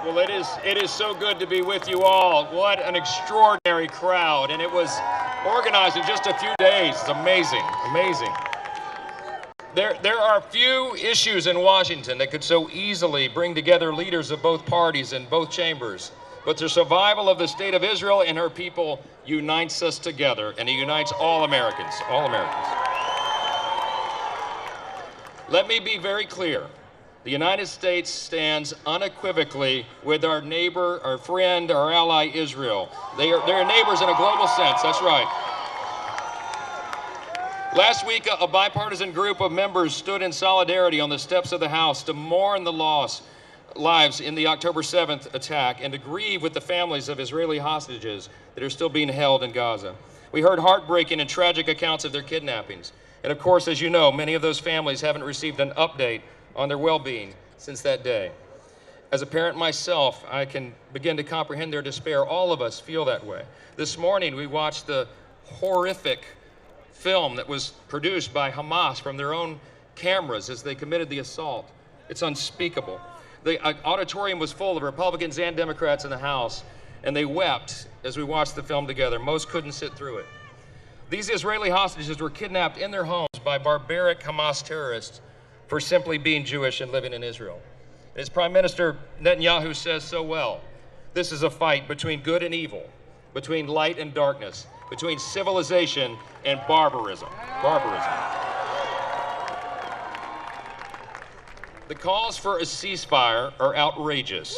Well, it is so good to be with you all. What an extraordinary crowd, and it was organized in just a few days. It's amazing, amazing. There are few issues in Washington that could so easily bring together leaders of both parties in both chambers. But the survival of the state of Israel and her people unites us together, and it unites all Americans, all Americans. Let me be very clear. The United States stands unequivocally with our neighbor, our friend, our ally, Israel. They're neighbors in a global sense, that's right. Last week, a bipartisan group of members stood in solidarity on the steps of the House to mourn the lives in the October 7th attack and to grieve with the families of Israeli hostages that are still being held in Gaza. We heard heartbreaking and tragic accounts of their kidnappings. And of course, as you know, many of those families haven't received an update on their well-being since that day. As a parent myself, I can begin to comprehend their despair. All of us feel that way. This morning, we watched the horrific film that was produced by Hamas from their own cameras as they committed the assault. It's unspeakable. The auditorium was full of Republicans and Democrats in the House, and they wept as we watched the film together. Most couldn't sit through it. These Israeli hostages were kidnapped in their homes by barbaric Hamas terrorists for simply being Jewish and living in Israel. As Prime Minister Netanyahu says so well, this is a fight between good and evil, between light and darkness, between civilization and barbarism. The calls for a ceasefire are outrageous.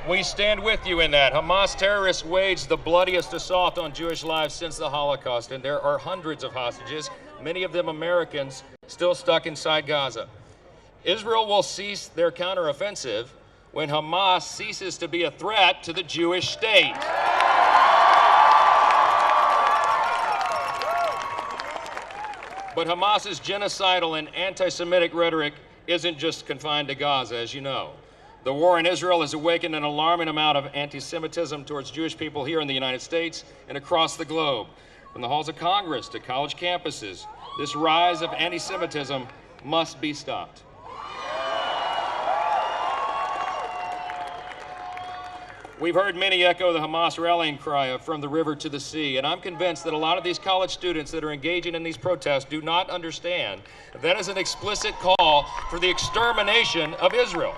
We stand with you in that. Hamas terrorists waged the bloodiest assault on Jewish lives since the Holocaust, and there are hundreds of hostages, many of them Americans, still stuck inside Gaza. Israel will cease their counteroffensive when Hamas ceases to be a threat to the Jewish state. But Hamas's genocidal and anti-Semitic rhetoric isn't just confined to Gaza, as you know. The war in Israel has awakened an alarming amount of anti-Semitism towards Jewish people here in the United States and across the globe. From the halls of Congress to college campuses, this rise of anti-Semitism must be stopped. We've heard many echo the Hamas rallying cry of "from the river to the sea," and I'm convinced that a lot of these college students that are engaging in these protests do not understand that is an explicit call for the extermination of Israel.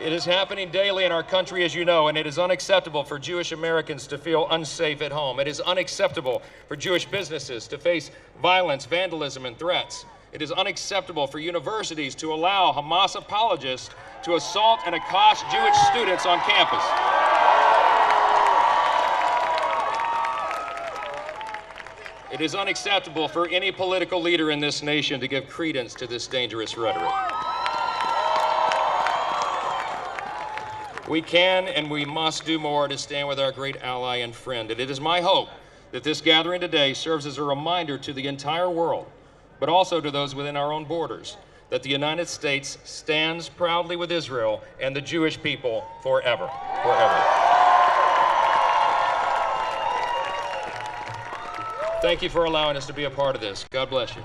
It is happening daily in our country, as you know, and it is unacceptable for Jewish Americans to feel unsafe at home. It is unacceptable for Jewish businesses to face violence, vandalism, and threats. It is unacceptable for universities to allow Hamas apologists to assault and accost Jewish students on campus. It is unacceptable for any political leader in this nation to give credence to this dangerous rhetoric. We can and we must do more to stand with our great ally and friend. And it is my hope that this gathering today serves as a reminder to the entire world, but also to those within our own borders, that the United States stands proudly with Israel and the Jewish people forever, forever. Thank you for allowing us to be a part of this. God bless you.